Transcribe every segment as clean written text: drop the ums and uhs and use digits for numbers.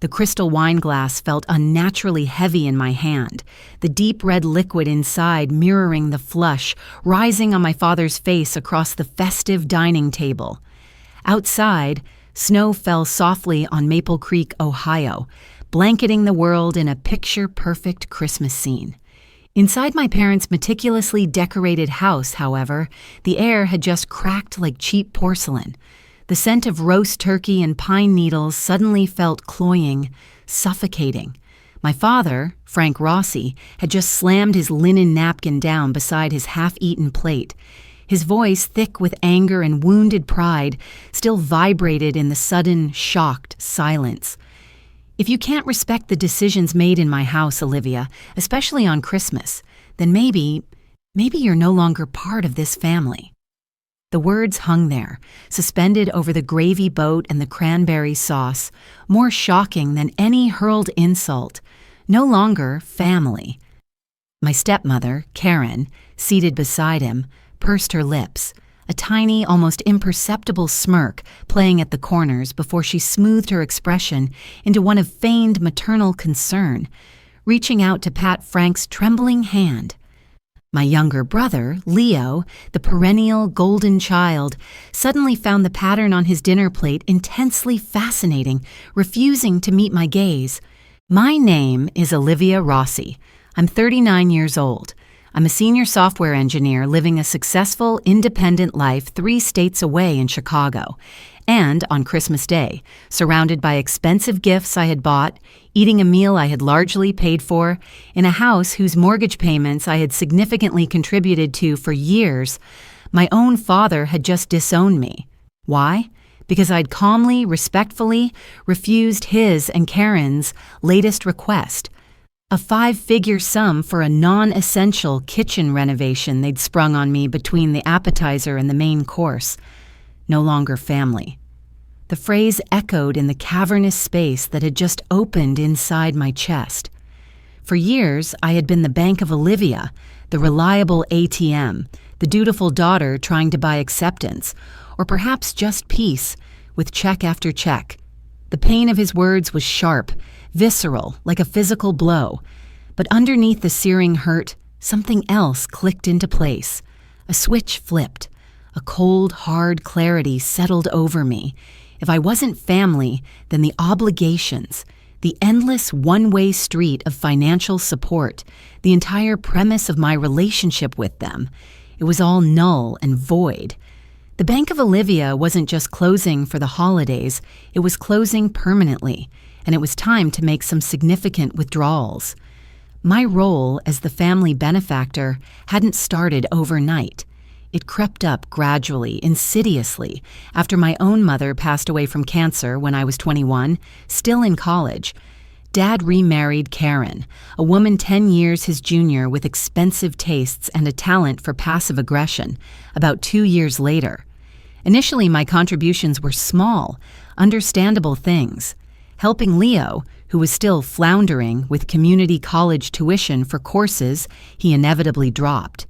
The crystal wine glass felt unnaturally heavy in my hand, the deep red liquid inside mirroring the flush rising on my father's face across the festive dining table. Outside, snow fell softly on Maple Creek, Ohio, blanketing the world in a picture-perfect Christmas scene. Inside my parents' meticulously decorated house, however, the air had just cracked like cheap porcelain. The scent of roast turkey and pine needles suddenly felt cloying, suffocating. My father, Frank Rossi, had just slammed his linen napkin down beside his half-eaten plate. His voice, thick with anger and wounded pride, still vibrated in the sudden, shocked silence. "If you can't respect the decisions made in my house, Olivia, especially on Christmas, then maybe you're no longer part of this family." The words hung there, suspended over the gravy boat and the cranberry sauce, more shocking than any hurled insult. No longer family. My stepmother, Karen, seated beside him, pursed her lips, a tiny, almost imperceptible smirk playing at the corners before she smoothed her expression into one of feigned maternal concern, reaching out to pat Frank's trembling hand. My younger brother, Leo, the perennial golden child, suddenly found the pattern on his dinner plate intensely fascinating, refusing to meet my gaze. "My name is Olivia Rossi. I'm 39 years old. I'm a senior software engineer living a successful, independent life 3 states away in Chicago. And on Christmas Day, surrounded by expensive gifts I had bought, eating a meal I had largely paid for, in a house whose mortgage payments I had significantly contributed to for years, my own father had just disowned me. Why? Because I'd calmly, respectfully refused his and Karen's latest request, a 5-figure sum for a non-essential kitchen renovation they'd sprung on me between the appetizer and the main course. No longer family. The phrase echoed in the cavernous space that had just opened inside my chest. For years, I had been the Bank of Olivia, the reliable ATM, the dutiful daughter trying to buy acceptance, or perhaps just peace, with check after check. The pain of his words was sharp, visceral, like a physical blow. But underneath the searing hurt, something else clicked into place. A switch flipped. A cold, hard clarity settled over me. If I wasn't family, then the obligations, the endless one-way street of financial support, the entire premise of my relationship with them, it was all null and void. The Bank of Olivia wasn't just closing for the holidays, it was closing permanently, and it was time to make some significant withdrawals. My role as the family benefactor hadn't started overnight. It crept up gradually, insidiously, after my own mother passed away from cancer when I was 21, still in college. Dad remarried Karen, a woman 10 years his junior with expensive tastes and a talent for passive aggression, about 2 years later. Initially, my contributions were small, understandable things. Helping Leo, who was still floundering with community college tuition for courses he inevitably dropped.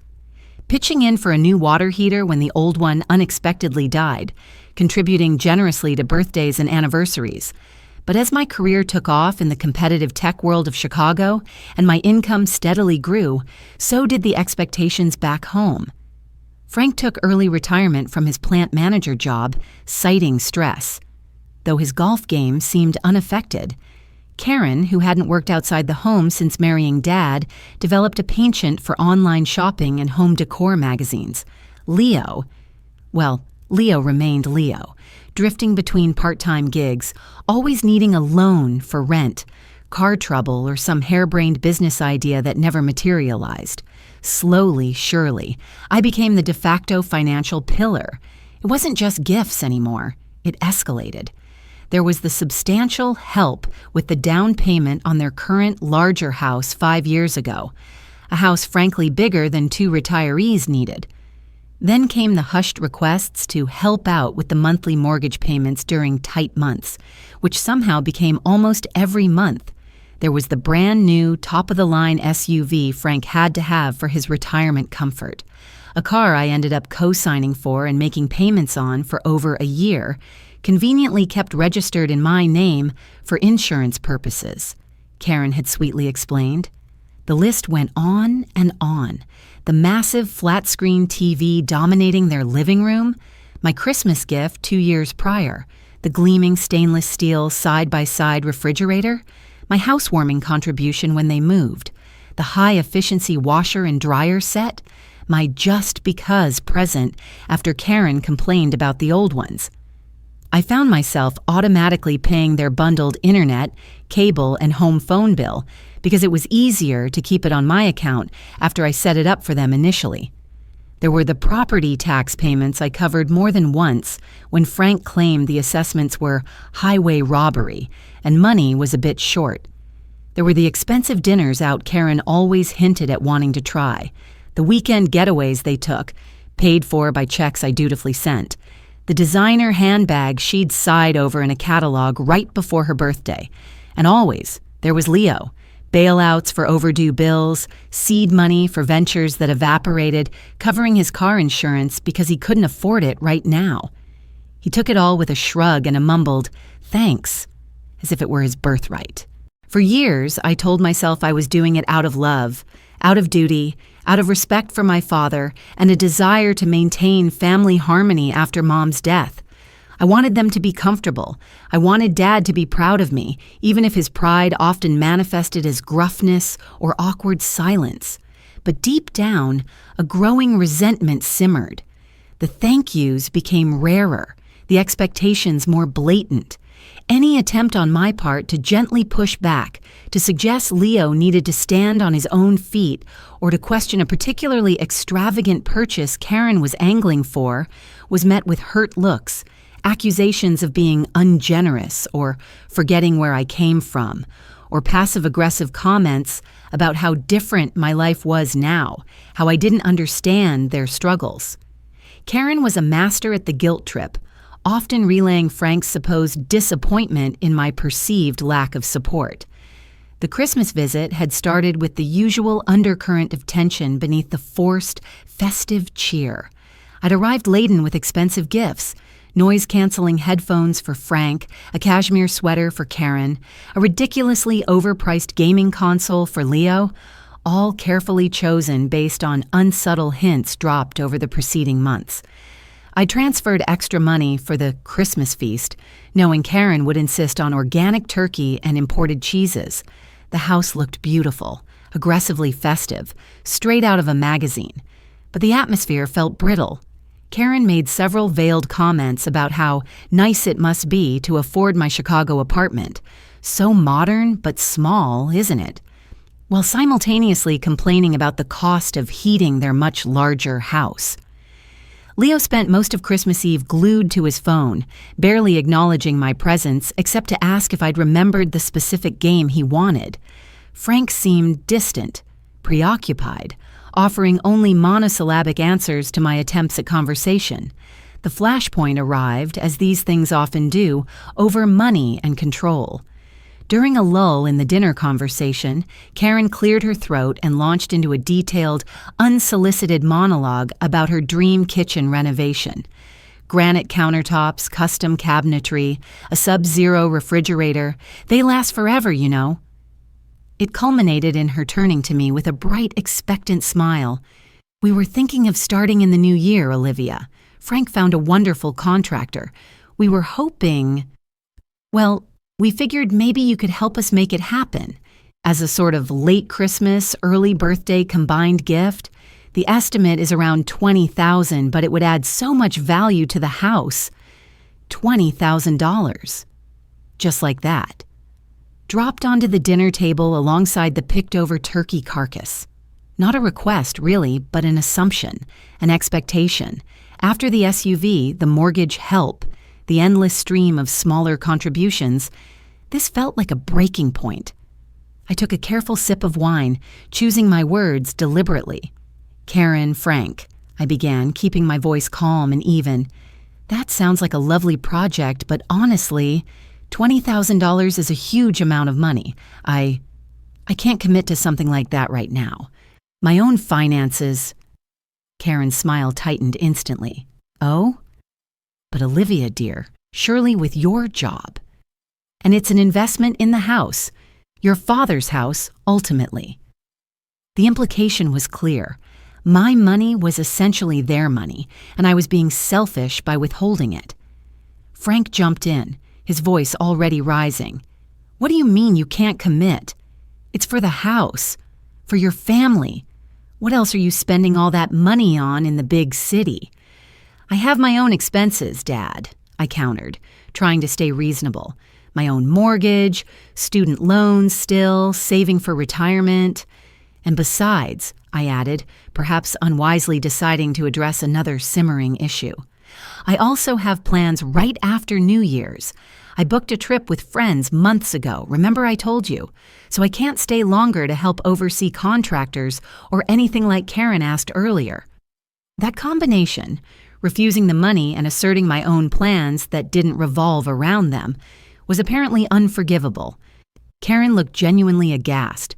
Pitching in for a new water heater when the old one unexpectedly died, contributing generously to birthdays and anniversaries. But as my career took off in the competitive tech world of Chicago and my income steadily grew, so did the expectations back home. Frank took early retirement from his plant manager job, citing stress. Though his golf game seemed unaffected, Karen, who hadn't worked outside the home since marrying Dad, developed a penchant for online shopping and home decor magazines. Leo remained Leo, drifting between part-time gigs, always needing a loan for rent, car trouble, or some harebrained business idea that never materialized. Slowly, surely, I became the de facto financial pillar. It wasn't just gifts anymore. It escalated. There was the substantial help with the down payment on their current larger house 5 years ago, a house frankly bigger than 2 retirees needed. Then came the hushed requests to help out with the monthly mortgage payments during tight months, which somehow became almost every month. There was the brand new top-of-the-line SUV Frank had to have for his retirement comfort, a car I ended up co-signing for and making payments on for over a year, conveniently kept registered in my name for insurance purposes, Karen had sweetly explained. The list went on and on. The massive flat-screen TV dominating their living room, my Christmas gift 2 years prior, the gleaming stainless steel side-by-side refrigerator, my housewarming contribution when they moved, the high-efficiency washer and dryer set, my just because present after Karen complained about the old ones. I found myself automatically paying their bundled internet, cable, and home phone bill because it was easier to keep it on my account after I set it up for them initially. There were the property tax payments I covered more than once when Frank claimed the assessments were highway robbery and money was a bit short. There were the expensive dinners out Karen always hinted at wanting to try, the weekend getaways they took, paid for by checks I dutifully sent, the designer handbag she'd sighed over in a catalog right before her birthday. And always, there was Leo. Bailouts for overdue bills, seed money for ventures that evaporated, covering his car insurance because he couldn't afford it right now. He took it all with a shrug and a mumbled, "Thanks," as if it were his birthright. For years, I told myself I was doing it out of love, out of duty, out of respect for my father, and a desire to maintain family harmony after Mom's death. I wanted them to be comfortable. I wanted Dad to be proud of me, even if his pride often manifested as gruffness or awkward silence. But deep down, a growing resentment simmered. The thank yous became rarer, the expectations more blatant. Any attempt on my part to gently push back, to suggest Leo needed to stand on his own feet, or to question a particularly extravagant purchase Karen was angling for, was met with hurt looks, accusations of being ungenerous or forgetting where I came from, or passive-aggressive comments about how different my life was now, how I didn't understand their struggles. Karen was a master at the guilt trip, often relaying Frank's supposed disappointment in my perceived lack of support. The Christmas visit had started with the usual undercurrent of tension beneath the forced, festive cheer. I'd arrived laden with expensive gifts, noise-canceling headphones for Frank, a cashmere sweater for Karen, a ridiculously overpriced gaming console for Leo, all carefully chosen based on unsubtle hints dropped over the preceding months. I transferred extra money for the Christmas feast, knowing Karen would insist on organic turkey and imported cheeses. The house looked beautiful, aggressively festive, straight out of a magazine. But the atmosphere felt brittle. Karen made several veiled comments about how nice it must be to afford my Chicago apartment. So modern, but small, isn't it? While simultaneously complaining about the cost of heating their much larger house. Leo spent most of Christmas Eve glued to his phone, barely acknowledging my presence except to ask if I'd remembered the specific game he wanted. Frank seemed distant, preoccupied, offering only monosyllabic answers to my attempts at conversation. The flashpoint arrived, as these things often do, over money and control. During a lull in the dinner conversation, Karen cleared her throat and launched into a detailed, unsolicited monologue about her dream kitchen renovation. Granite countertops, custom cabinetry, a sub-zero refrigerator. They last forever, you know. It culminated in her turning to me with a bright, expectant smile. "We were thinking of starting in the new year, Olivia. Frank found a wonderful contractor. We were hoping... Well, we figured maybe you could help us make it happen. As a sort of late Christmas, early birthday combined gift. The estimate is around $20,000, but it would add so much value to the house. $20,000. Just like that. Dropped onto the dinner table alongside the picked-over turkey carcass. Not a request, really, but an assumption, an expectation. After the SUV, the mortgage help, the endless stream of smaller contributions, this felt like a breaking point. I took a careful sip of wine, choosing my words deliberately. "Karen, Frank," I began, keeping my voice calm and even. "That sounds like a lovely project, but honestly, $20,000 is a huge amount of money. I can't commit to something like that right now. My own finances..." Karen's smile tightened instantly. "Oh? But Olivia, dear, surely with your job. And it's an investment in the house, your father's house, ultimately. The implication was clear. My money was essentially their money, and I was being selfish by withholding it. Frank jumped in, his voice already rising. What do you mean you can't commit? It's for the house, for your family. What else are you spending all that money on in the big city? I have my own expenses, Dad, I countered, trying to stay reasonable. My own mortgage, student loans still, saving for retirement. And besides, I added, perhaps unwisely deciding to address another simmering issue, I also have plans right after New Year's. I booked a trip with friends months ago, remember I told you, so I can't stay longer to help oversee contractors or anything like Karen asked earlier. That combination, refusing the money and asserting my own plans that didn't revolve around them, was apparently unforgivable. Karen looked genuinely aghast.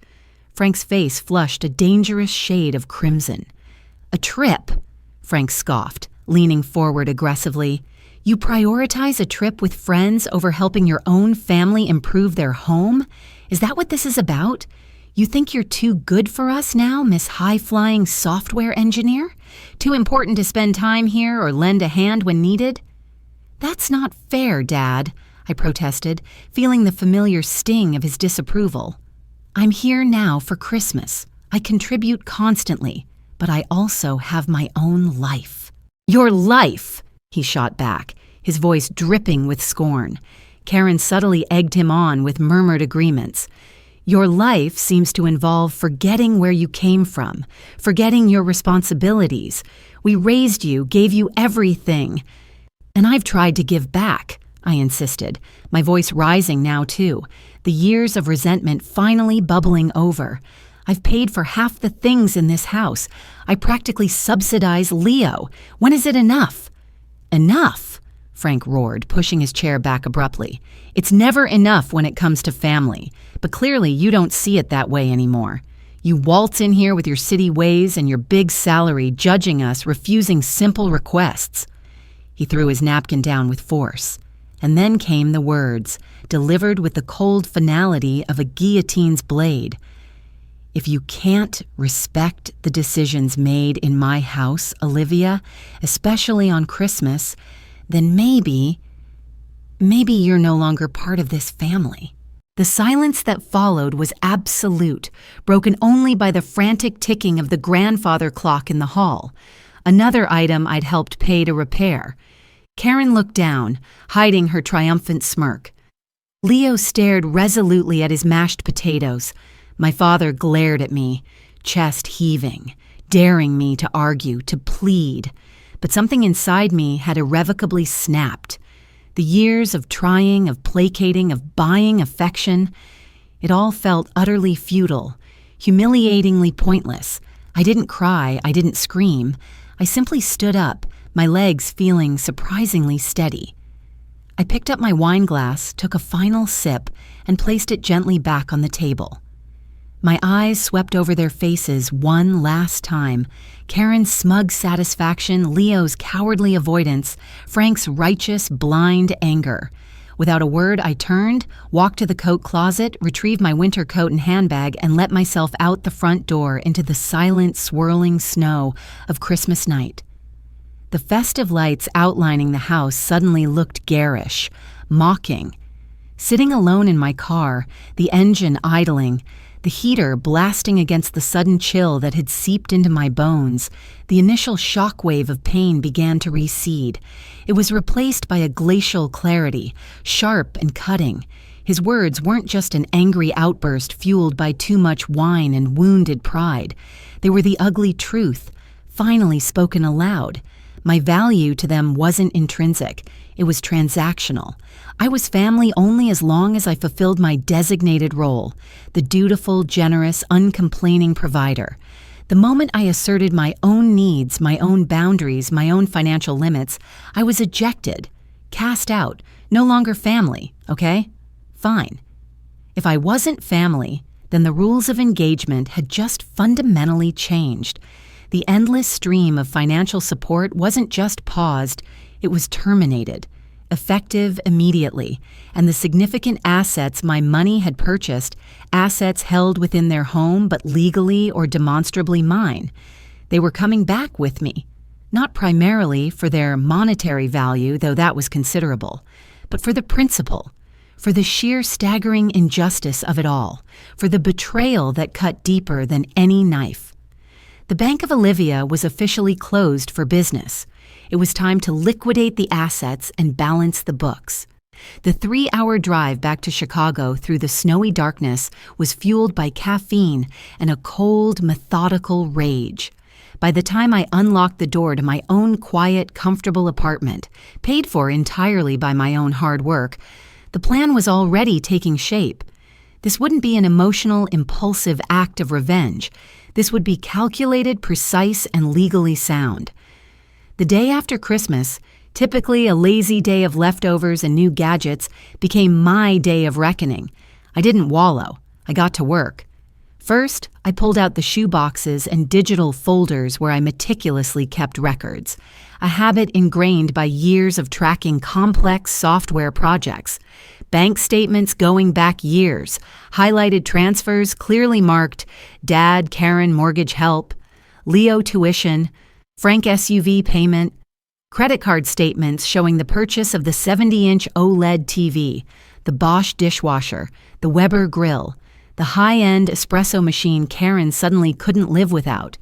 Frank's face flushed a dangerous shade of crimson. A trip, Frank scoffed, leaning forward aggressively. You prioritize a trip with friends over helping your own family improve their home? Is that what this is about? You think you're too good for us now, Miss High-Flying Software Engineer? Too important to spend time here or lend a hand when needed? That's not fair, Dad, I protested, feeling the familiar sting of his disapproval. I'm here now for Christmas. I contribute constantly, but I also have my own life. Your life, he shot back, his voice dripping with scorn. Karen subtly egged him on with murmured agreements. Your life seems to involve forgetting where you came from, forgetting your responsibilities. We raised you, gave you everything. And I've tried to give back, I insisted, my voice rising now too, the years of resentment finally bubbling over. I've paid for half the things in this house. I practically subsidize Leo. When is it enough? Enough, Frank roared, pushing his chair back abruptly. It's never enough when it comes to family, but clearly you don't see it that way anymore. You waltz in here with your city ways and your big salary, judging us, refusing simple requests. He threw his napkin down with force. And then came the words, delivered with the cold finality of a guillotine's blade. If you can't respect the decisions made in my house, Olivia, especially on Christmas, then maybe you're no longer part of this family. The silence that followed was absolute, broken only by the frantic ticking of the grandfather clock in the hall, another item I'd helped pay to repair. Karen looked down, hiding her triumphant smirk. Leo stared resolutely at his mashed potatoes. My father glared at me, chest heaving, daring me to argue, to plead. But something inside me had irrevocably snapped. The years of trying, of placating, of buying affection, it all felt utterly futile, humiliatingly pointless. I didn't cry, I didn't scream. I simply stood up, my legs feeling surprisingly steady. I picked up my wine glass, took a final sip, and placed it gently back on the table. My eyes swept over their faces one last time. Karen's smug satisfaction, Leo's cowardly avoidance, Frank's righteous, blind anger. Without a word, I turned, walked to the coat closet, retrieved my winter coat and handbag, and let myself out the front door into the silent, swirling snow of Christmas night. The festive lights outlining the house suddenly looked garish, mocking. Sitting alone in my car, the engine idling, the heater blasting against the sudden chill that had seeped into my bones, the initial shockwave of pain began to recede. It was replaced by a glacial clarity, sharp and cutting. His words weren't just an angry outburst fueled by too much wine and wounded pride. They were the ugly truth, finally spoken aloud. My value to them wasn't intrinsic. It was transactional. I was family only as long as I fulfilled my designated role, the dutiful, generous, uncomplaining provider. The moment I asserted my own needs, my own boundaries, my own financial limits, I was ejected, cast out, no longer family, okay? Fine. If I wasn't family, then the rules of engagement had just fundamentally changed. The endless stream of financial support wasn't just paused, it was terminated, effective immediately, and the significant assets my money had purchased, assets held within their home but legally or demonstrably mine. They were coming back with me, not primarily for their monetary value, though that was considerable, but for the principle, for the sheer staggering injustice of it all, for the betrayal that cut deeper than any knife. The Bank of Olivia was officially closed for business. It was time to liquidate the assets and balance the books. The 3-hour drive back to Chicago through the snowy darkness was fueled by caffeine and a cold, methodical rage. By the time I unlocked the door to my own quiet, comfortable apartment, paid for entirely by my own hard work, the plan was already taking shape. This wouldn't be an emotional, impulsive act of revenge. This would be calculated, precise, and legally sound. The day after Christmas, typically a lazy day of leftovers and new gadgets, became my day of reckoning. I didn't wallow. I got to work. First, I pulled out the shoe boxes and digital folders where I meticulously kept records, a habit ingrained by years of tracking complex software projects. Bank statements going back years, highlighted transfers clearly marked Dad, Karen, mortgage help, Leo tuition, Frank SUV payment, credit card statements showing the purchase of the 70-inch OLED TV, the Bosch dishwasher, the Weber grill, the high-end espresso machine Karen suddenly couldn't live without,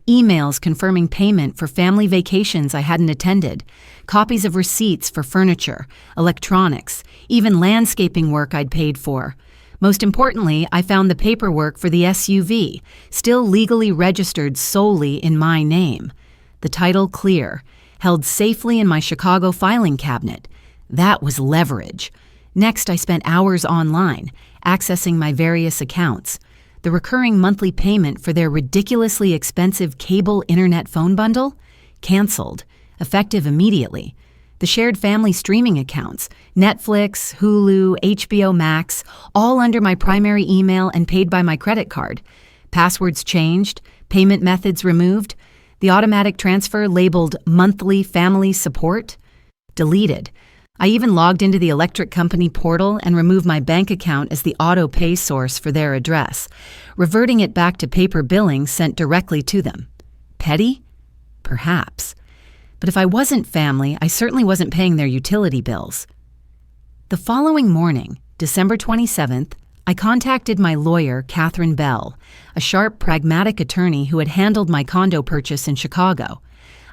emails confirming payment for family vacations I hadn't attended, copies of receipts for furniture, electronics, even landscaping work I'd paid for. Most importantly, I found the paperwork for the SUV, still legally registered solely in my name. The title clear, held safely in my Chicago filing cabinet. That was leverage. Next, I spent hours online, accessing my various accounts. The recurring monthly payment for their ridiculously expensive cable internet phone bundle? Canceled, effective immediately. The shared family streaming accounts, Netflix, Hulu, HBO Max, all under my primary email and paid by my credit card. Passwords changed, payment methods removed. The automatic transfer labeled monthly family support? Deleted. I even logged into the electric company portal and removed my bank account as the auto pay source for their address, reverting it back to paper billing sent directly to them. Petty? Perhaps. But if I wasn't family, I certainly wasn't paying their utility bills. The following morning, December 27th, I contacted my lawyer, Catherine Bell, a sharp, pragmatic attorney who had handled my condo purchase in Chicago.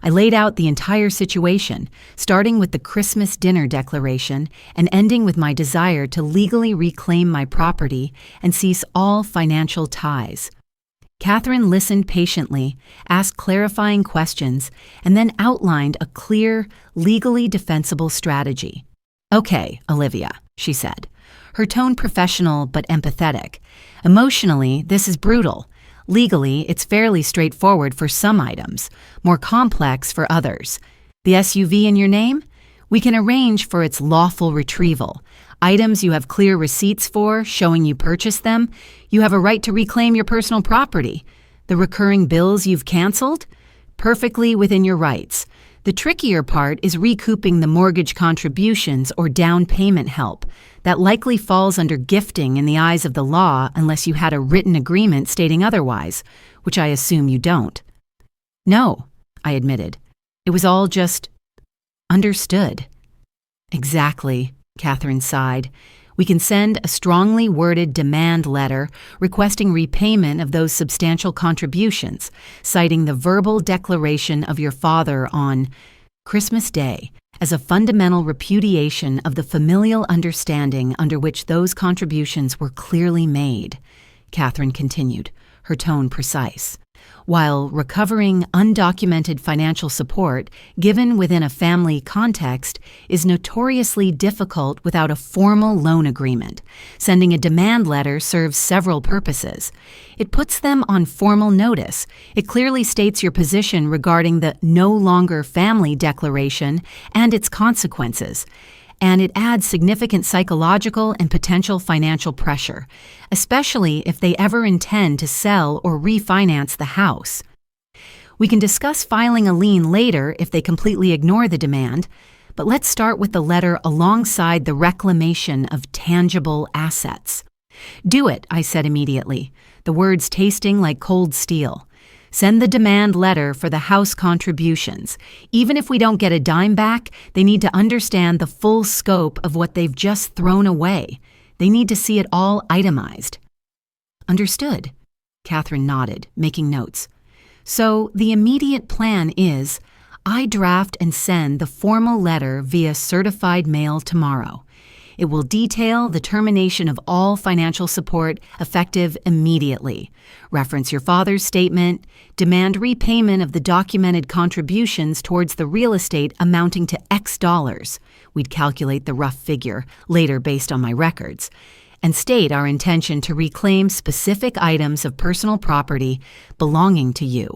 I laid out the entire situation, starting with the Christmas dinner declaration and ending with my desire to legally reclaim my property and cease all financial ties. Catherine listened patiently, asked clarifying questions, and then outlined a clear, legally defensible strategy. "Okay, Olivia," she said, her tone professional but empathetic. "Emotionally, this is brutal. Legally, it's fairly straightforward for some items, more complex for others. The SUV in your name? We can arrange for its lawful retrieval. Items you have clear receipts for, showing you purchased them, you have a right to reclaim your personal property. The recurring bills you've canceled? Perfectly within your rights. The trickier part is recouping the mortgage contributions or down payment help. That likely falls under gifting in the eyes of the law unless you had a written agreement stating otherwise, which I assume you don't." "No," I admitted. "It was all just understood." "Exactly," Catherine sighed. "We can send a strongly worded demand letter requesting repayment of those substantial contributions, citing the verbal declaration of your father on Christmas Day as a fundamental repudiation of the familial understanding under which those contributions were clearly made," Catherine continued, her tone precise. "While recovering undocumented financial support given within a family context is notoriously difficult without a formal loan agreement, sending a demand letter serves several purposes. It puts them on formal notice. It clearly states your position regarding the no longer family declaration and its consequences. And it adds significant psychological and potential financial pressure, especially if they ever intend to sell or refinance the house. We can discuss filing a lien later if they completely ignore the demand, but let's start with the letter alongside the reclamation of tangible assets. Do it, I said immediately, the words tasting like cold steel. Send the demand letter for the house contributions. Even if we don't get a dime back, they need to understand the full scope of what they've just thrown away. They need to see it all itemized. Understood. Catherine nodded, making notes. So the immediate plan is, I draft and send the formal letter via certified mail tomorrow. It will detail the termination of all financial support effective immediately. Reference your father's statement, demand repayment of the documented contributions towards the real estate amounting to X dollars. We'd calculate the rough figure later based on my records, and state our intention to reclaim specific items of personal property belonging to you.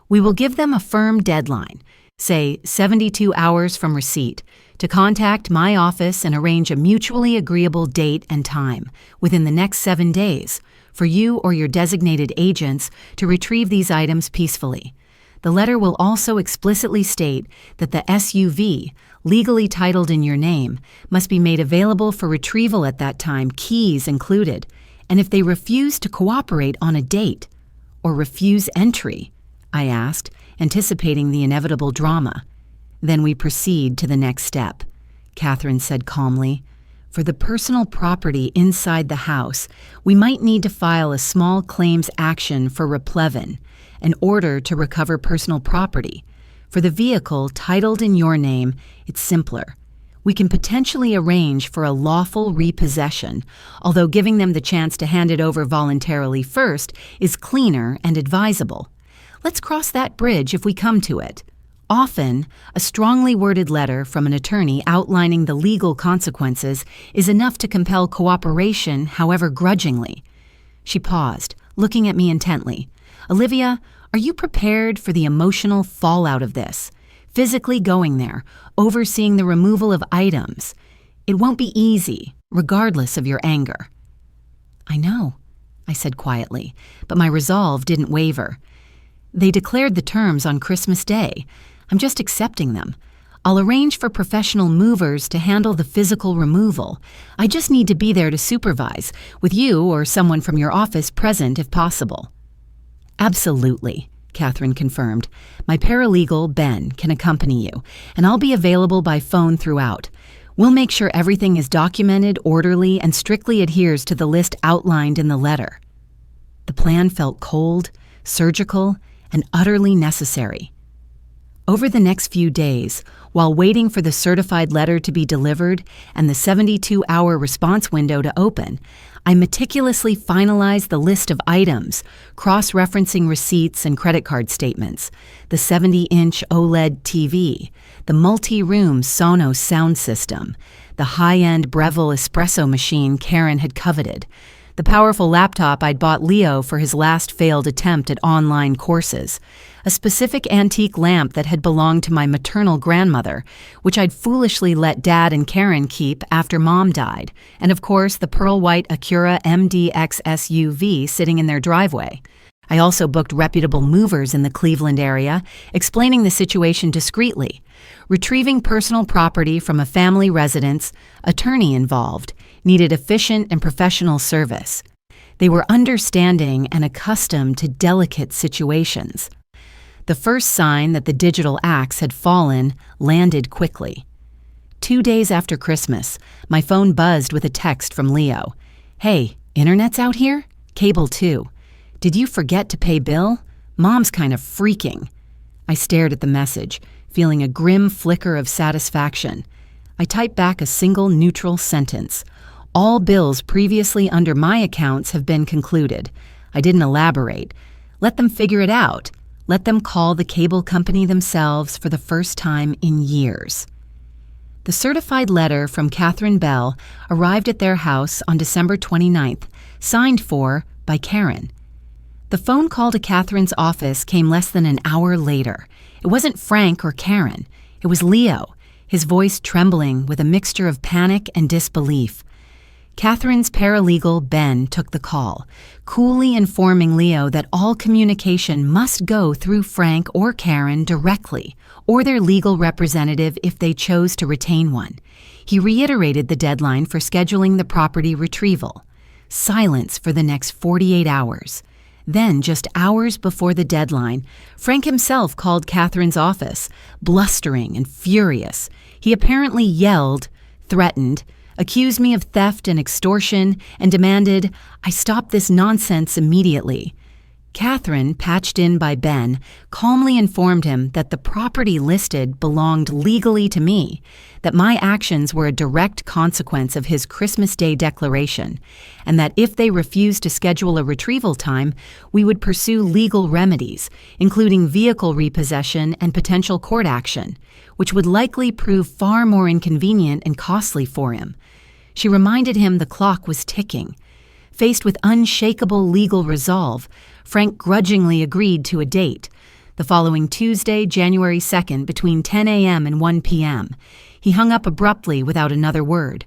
We will give them a firm deadline, say 72 hours from receipt, to contact my office and arrange a mutually agreeable date and time within the next 7 days for you or your designated agents to retrieve these items peacefully. The letter will also explicitly state that the SUV, legally titled in your name, must be made available for retrieval at that time, keys included, and if they refuse to cooperate on a date, or refuse entry, I asked, anticipating the inevitable drama. Then we proceed to the next step, Catherine said calmly. For the personal property inside the house, we might need to file a small claims action for replevin, an order to recover personal property. For the vehicle titled in your name, it's simpler. We can potentially arrange for a lawful repossession, although giving them the chance to hand it over voluntarily first is cleaner and advisable. Let's cross that bridge if we come to it. Often, a strongly worded letter from an attorney outlining the legal consequences is enough to compel cooperation, however grudgingly. She paused, looking at me intently. Olivia, are you prepared for the emotional fallout of this? Physically going there, overseeing the removal of items. It won't be easy, regardless of your anger. I know, I said quietly, but my resolve didn't waver. They declared the terms on Christmas Day. I'm just accepting them. I'll arrange for professional movers to handle the physical removal. I just need to be there to supervise, with you or someone from your office present if possible. Absolutely, Catherine confirmed. My paralegal, Ben, can accompany you, and I'll be available by phone throughout. We'll make sure everything is documented, orderly, and strictly adheres to the list outlined in the letter. The plan felt cold, surgical, and utterly necessary. Over the next few days, while waiting for the certified letter to be delivered and the 72-hour response window to open, I meticulously finalized the list of items, cross-referencing receipts and credit card statements, the 70-inch OLED TV, the multi-room Sonos sound system, the high-end Breville espresso machine Karen had coveted, the powerful laptop I'd bought Leo for his last failed attempt at online courses, a specific antique lamp that had belonged to my maternal grandmother, which I'd foolishly let Dad and Karen keep after Mom died, and of course the pearl-white Acura MDX SUV sitting in their driveway. I also booked reputable movers in the Cleveland area, explaining the situation discreetly. Retrieving personal property from a family residence, attorney involved, needed efficient and professional service. They were understanding and accustomed to delicate situations. The first sign that the digital axe had fallen landed quickly. 2 days after Christmas, my phone buzzed with a text from Leo. Hey, internet's out here? Cable too. Did you forget to pay bill? Mom's kind of freaking. I stared at the message, feeling a grim flicker of satisfaction. I typed back a single neutral sentence. All bills previously under my accounts have been concluded. I didn't elaborate. Let them figure it out. Let them call the cable company themselves for the first time in years. The certified letter from Catherine Bell arrived at their house on December 29th, signed for by Karen. The phone call to Catherine's office came less than an hour later. It wasn't Frank or Karen. It was Leo, his voice trembling with a mixture of panic and disbelief. Catherine's paralegal, Ben, took the call, coolly informing Leo that all communication must go through Frank or Karen directly, or their legal representative if they chose to retain one. He reiterated the deadline for scheduling the property retrieval. Silence for the next 48 hours. Then, just hours before the deadline, Frank himself called Catherine's office, blustering and furious. He apparently yelled, threatened, accused me of theft and extortion, and demanded I stop this nonsense immediately. Catherine, patched in by Ben, calmly informed him that the property listed belonged legally to me, that my actions were a direct consequence of his Christmas Day declaration, and that if they refused to schedule a retrieval time, we would pursue legal remedies, including vehicle repossession and potential court action, which would likely prove far more inconvenient and costly for him. She reminded him the clock was ticking. Faced with unshakable legal resolve, Frank grudgingly agreed to a date, the following Tuesday, January 2nd, between 10 a.m. and 1 p.m. He hung up abruptly without another word.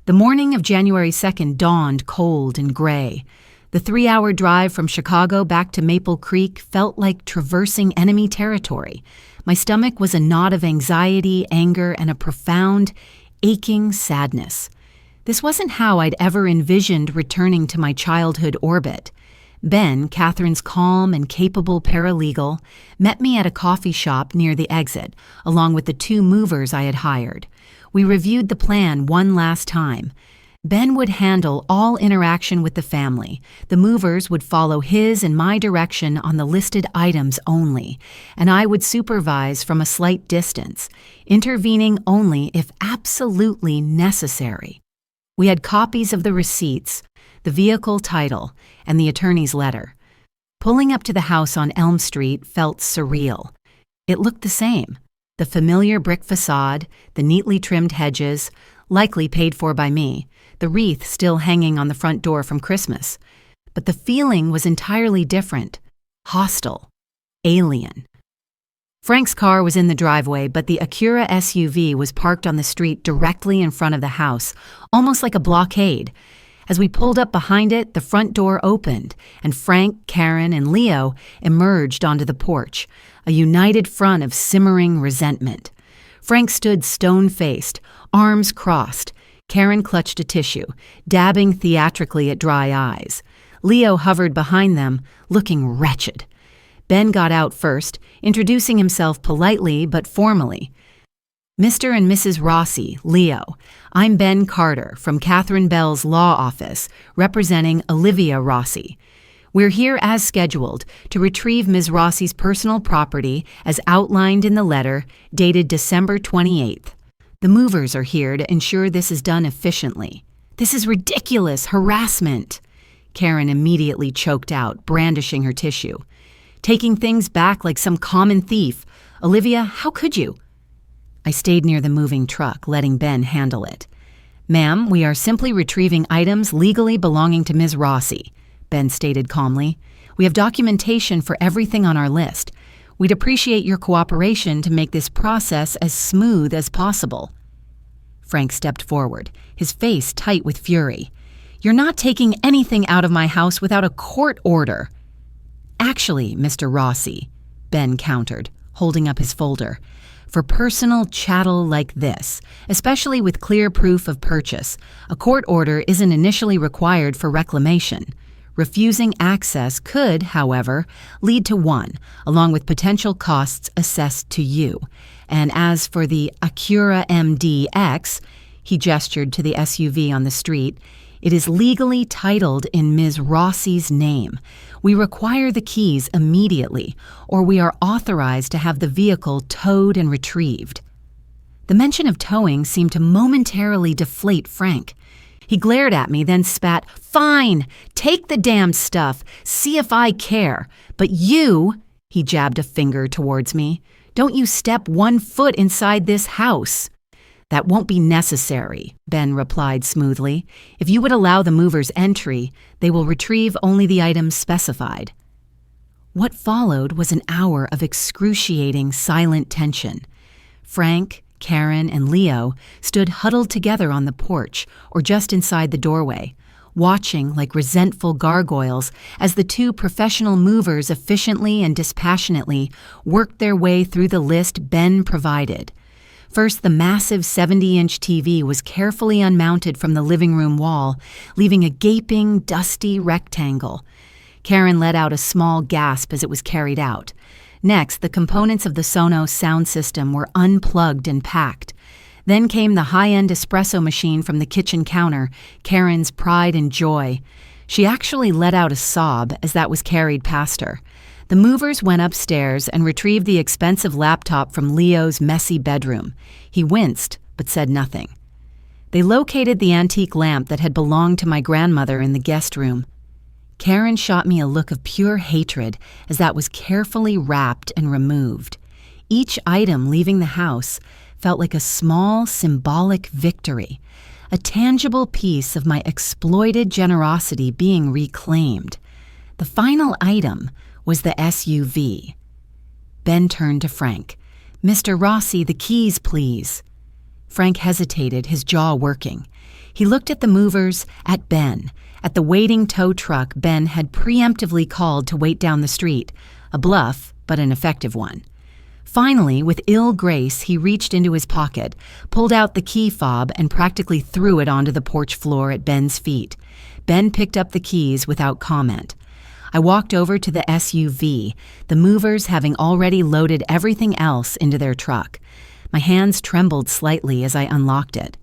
The morning of January 2nd dawned cold and gray. The 3-hour drive from Chicago back to Maple Creek felt like traversing enemy territory. My stomach was a knot of anxiety, anger, and a profound, aching sadness. This wasn't how I'd ever envisioned returning to my childhood orbit. Ben, Catherine's calm and capable paralegal, met me at a coffee shop near the exit, along with the 2 movers I had hired. We reviewed the plan one last time. Ben would handle all interaction with the family. The movers would follow his and my direction on the listed items only, and I would supervise from a slight distance, intervening only if absolutely necessary. We had copies of the receipts, the vehicle title, and the attorney's letter. Pulling up to the house on Elm Street felt surreal. It looked the same. The familiar brick facade, the neatly trimmed hedges, likely paid for by me, the wreath still hanging on the front door from Christmas. But the feeling was entirely different. Hostile. Alien. Frank's car was in the driveway, but the Acura SUV was parked on the street directly in front of the house, almost like a blockade. As we pulled up behind it, the front door opened, and Frank, Karen, and Leo emerged onto the porch, a united front of simmering resentment. Frank stood stone-faced, arms crossed. Karen clutched a tissue, dabbing theatrically at dry eyes. Leo hovered behind them, looking wretched. Ben got out first, introducing himself politely but formally. Mr. and Mrs. Rossi, Leo. I'm Ben Carter from Catherine Bell's law office, representing Olivia Rossi. We're here as scheduled to retrieve Ms. Rossi's personal property as outlined in the letter dated December 28th. The movers are here to ensure this is done efficiently. This is ridiculous harassment. Karen immediately choked out, brandishing her tissue. Taking things back like some common thief. Olivia, how could you? I stayed near the moving truck, letting Ben handle it. Ma'am, we are simply retrieving items legally belonging to Ms. Rossi, Ben stated calmly. We have documentation for everything on our list. We'd appreciate your cooperation to make this process as smooth as possible. Frank stepped forward, his face tight with fury. You're not taking anything out of my house without a court order. Actually, Mr. Rossi, Ben countered, holding up his folder. For personal chattel like this, especially with clear proof of purchase, a court order isn't initially required for reclamation. Refusing access could, however, lead to one, along with potential costs assessed to you. And as for the Acura MDX, he gestured to the SUV on the street, it is legally titled in Ms. Rossi's name. We require the keys immediately, or we are authorized to have the vehicle towed and retrieved. The mention of towing seemed to momentarily deflate Frank. He glared at me, then spat, Fine, take the damn stuff, see if I care. But you, he jabbed a finger towards me, don't you step 1 foot inside this house. That won't be necessary, Ben replied smoothly. If you would allow the movers entry, they will retrieve only the items specified. What followed was an hour of excruciating silent tension. Frank, Karen, and Leo stood huddled together on the porch or just inside the doorway, watching like resentful gargoyles as the two professional movers efficiently and dispassionately worked their way through the list Ben provided. First, the massive 70-inch TV was carefully unmounted from the living room wall, leaving a gaping, dusty rectangle. Karen let out a small gasp as it was carried out. Next, the components of the Sonos sound system were unplugged and packed. Then came the high-end espresso machine from the kitchen counter, Karen's pride and joy. She actually let out a sob as that was carried past her. The movers went upstairs and retrieved the expensive laptop from Leo's messy bedroom. He winced, but said nothing. They located the antique lamp that had belonged to my grandmother in the guest room. Karen shot me a look of pure hatred as that was carefully wrapped and removed. Each item leaving the house felt like a small, symbolic victory, a tangible piece of my exploited generosity being reclaimed. The final item was the SUV. Ben turned to Frank. "Mr. Rossi, the keys, please." Frank hesitated, his jaw working. He looked at the movers, at Ben, at the waiting tow truck Ben had preemptively called to wait down the street, a bluff, but an effective one. Finally, with ill grace, he reached into his pocket, pulled out the key fob, and practically threw it onto the porch floor at Ben's feet. Ben picked up the keys without comment. I walked over to the SUV, the movers having already loaded everything else into their truck. My hands trembled slightly as I unlocked it.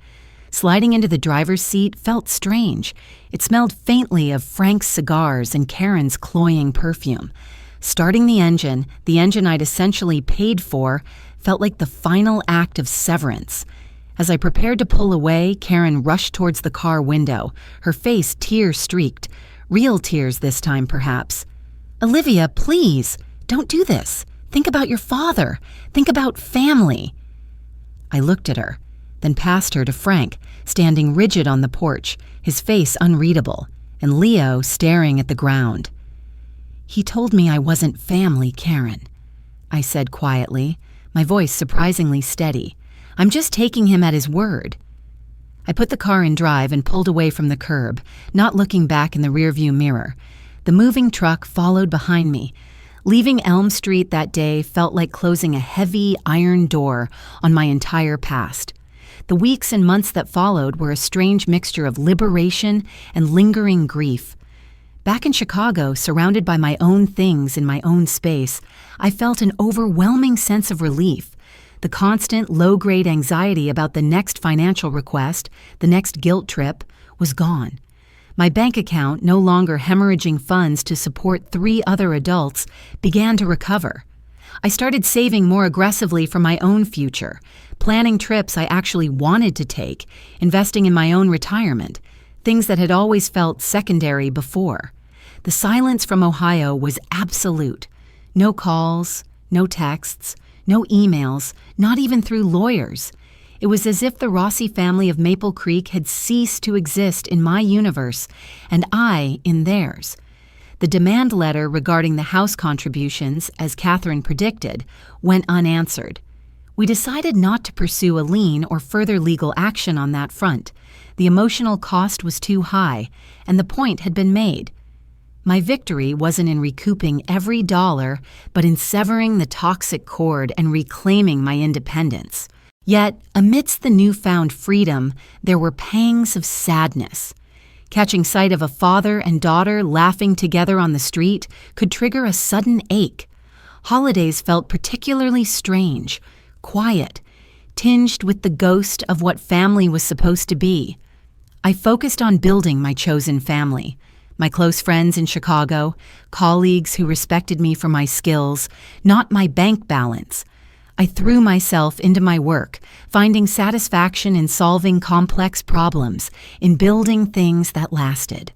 Sliding into the driver's seat felt strange. It smelled faintly of Frank's cigars and Karen's cloying perfume. Starting the engine I'd essentially paid for, felt like the final act of severance. As I prepared to pull away, Karen rushed towards the car window, her face tear-streaked. Real tears this time, perhaps. "Olivia, please, don't do this. Think about your father. Think about family." I looked at her, then passed her to Frank, standing rigid on the porch, his face unreadable, and Leo staring at the ground. "He told me I wasn't family, Karen," I said quietly, my voice surprisingly steady. "I'm just taking him at his word." I put the car in drive and pulled away from the curb, not looking back in the rearview mirror. The moving truck followed behind me. Leaving Elm Street that day felt like closing a heavy iron door on my entire past. The weeks and months that followed were a strange mixture of liberation and lingering grief. Back in Chicago, surrounded by my own things in my own space, I felt an overwhelming sense of relief. The constant low-grade anxiety about the next financial request, the next guilt trip, was gone. My bank account, no longer hemorrhaging funds to support 3 other adults, began to recover. I started saving more aggressively for my own future, planning trips I actually wanted to take, investing in my own retirement, things that had always felt secondary before. The silence from Ohio was absolute. No calls, no texts, no emails, not even through lawyers. It was as if the Rossi family of Maple Creek had ceased to exist in my universe, and I in theirs. The demand letter regarding the house contributions, as Catherine predicted, went unanswered. We decided not to pursue a lien or further legal action on that front. The emotional cost was too high, and the point had been made. My victory wasn't in recouping every dollar, but in severing the toxic cord and reclaiming my independence. Yet, amidst the newfound freedom, there were pangs of sadness. Catching sight of a father and daughter laughing together on the street could trigger a sudden ache. Holidays felt particularly strange, quiet, tinged with the ghost of what family was supposed to be. I focused on building my chosen family. My close friends in Chicago, colleagues who respected me for my skills, not my bank balance. I threw myself into my work, finding satisfaction in solving complex problems, in building things that lasted.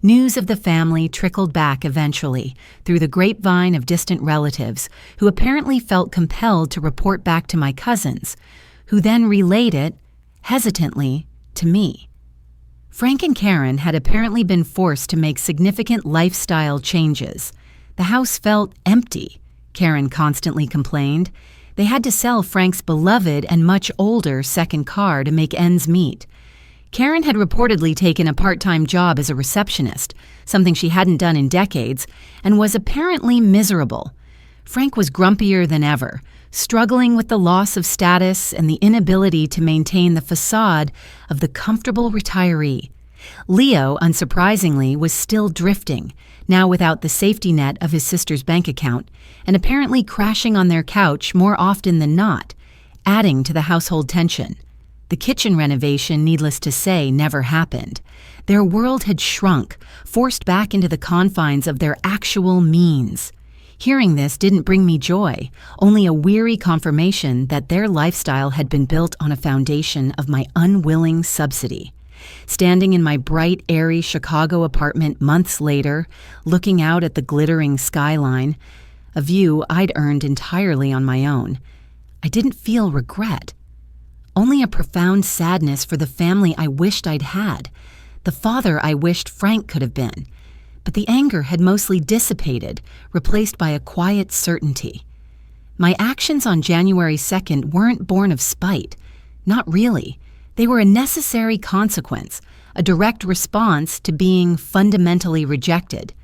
News of the family trickled back eventually through the grapevine of distant relatives who apparently felt compelled to report back to my cousins, who then relayed it, hesitantly, to me. Frank and Karen had apparently been forced to make significant lifestyle changes. The house felt empty, Karen constantly complained. They had to sell Frank's beloved and much older second car to make ends meet. Karen had reportedly taken a part-time job as a receptionist, something she hadn't done in decades, and was apparently miserable. Frank was grumpier than ever, struggling with the loss of status and the inability to maintain the facade of the comfortable retiree. Leo, unsurprisingly, was still drifting, now without the safety net of his sister's bank account, and apparently crashing on their couch more often than not, adding to the household tension. The kitchen renovation, needless to say, never happened. Their world had shrunk, forced back into the confines of their actual means. Hearing this didn't bring me joy, only a weary confirmation that their lifestyle had been built on a foundation of my unwilling subsidy. Standing in my bright, airy Chicago apartment months later, looking out at the glittering skyline, a view I'd earned entirely on my own, I didn't feel regret. Only a profound sadness for the family I wished I'd had, the father I wished Frank could have been. But the anger had mostly dissipated, replaced by a quiet certainty. My actions on January 2nd weren't born of spite. Not really. They were a necessary consequence, a direct response to being fundamentally rejected.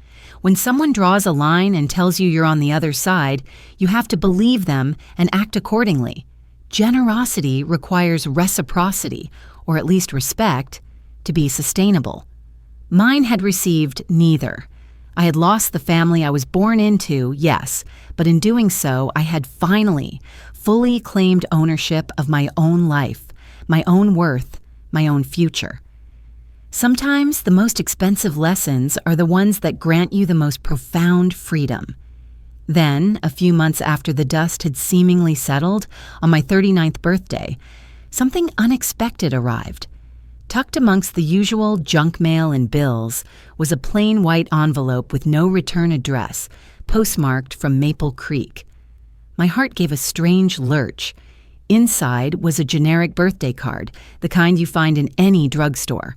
When someone draws a line and tells you you're on the other side, you have to believe them and act accordingly. Generosity requires reciprocity, or at least respect, to be sustainable. Mine had received neither. I had lost the family I was born into, yes, but in doing so, I had finally, fully claimed ownership of my own life, my own worth, my own future. Sometimes the most expensive lessons are the ones that grant you the most profound freedom. Then, a few months after the dust had seemingly settled, on my 39th birthday, something unexpected arrived. Tucked amongst the usual junk mail and bills was a plain white envelope with no return address, postmarked from Maple Creek. My heart gave a strange lurch. Inside was a generic birthday card, the kind you find in any drugstore.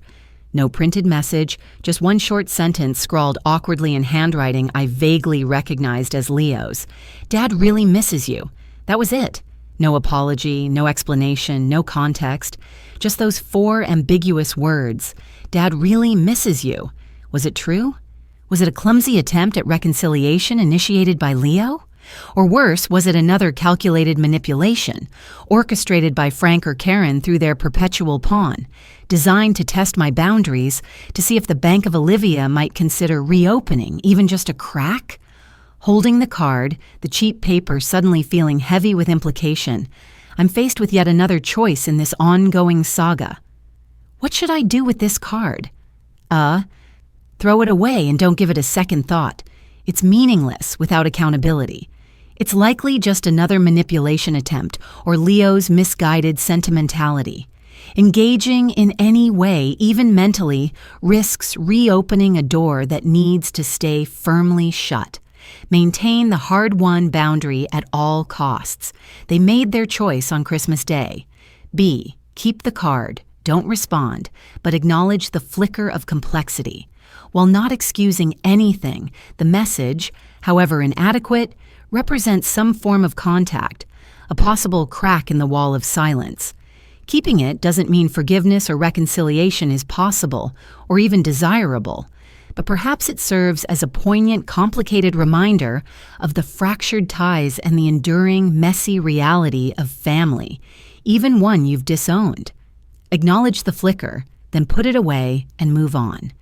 No printed message, just one short sentence scrawled awkwardly in handwriting I vaguely recognized as Leo's. "Dad really misses you." That was it. No apology, no explanation, no context. Just those 4 ambiguous words. "Dad really misses you." Was it true? Was it a clumsy attempt at reconciliation initiated by Leo? Or worse, was it another calculated manipulation, orchestrated by Frank or Karen through their perpetual pawn, designed to test my boundaries, to see if the Bank of Olivia might consider reopening even just a crack? Holding the card, the cheap paper suddenly feeling heavy with implication, I'm faced with yet another choice in this ongoing saga. What should I do with this card? Throw it away and don't give it a second thought. It's meaningless without accountability. It's likely just another manipulation attempt or Leo's misguided sentimentality. Engaging in any way, even mentally, risks reopening a door that needs to stay firmly shut. Maintain the hard-won boundary at all costs. They made their choice on Christmas Day. B. Keep the card, don't respond, but acknowledge the flicker of complexity. While not excusing anything, the message, however inadequate, represents some form of contact, a possible crack in the wall of silence. Keeping it doesn't mean forgiveness or reconciliation is possible or even desirable, but perhaps it serves as a poignant, complicated reminder of the fractured ties and the enduring, messy reality of family, even one you've disowned. Acknowledge the flicker, then put it away and move on.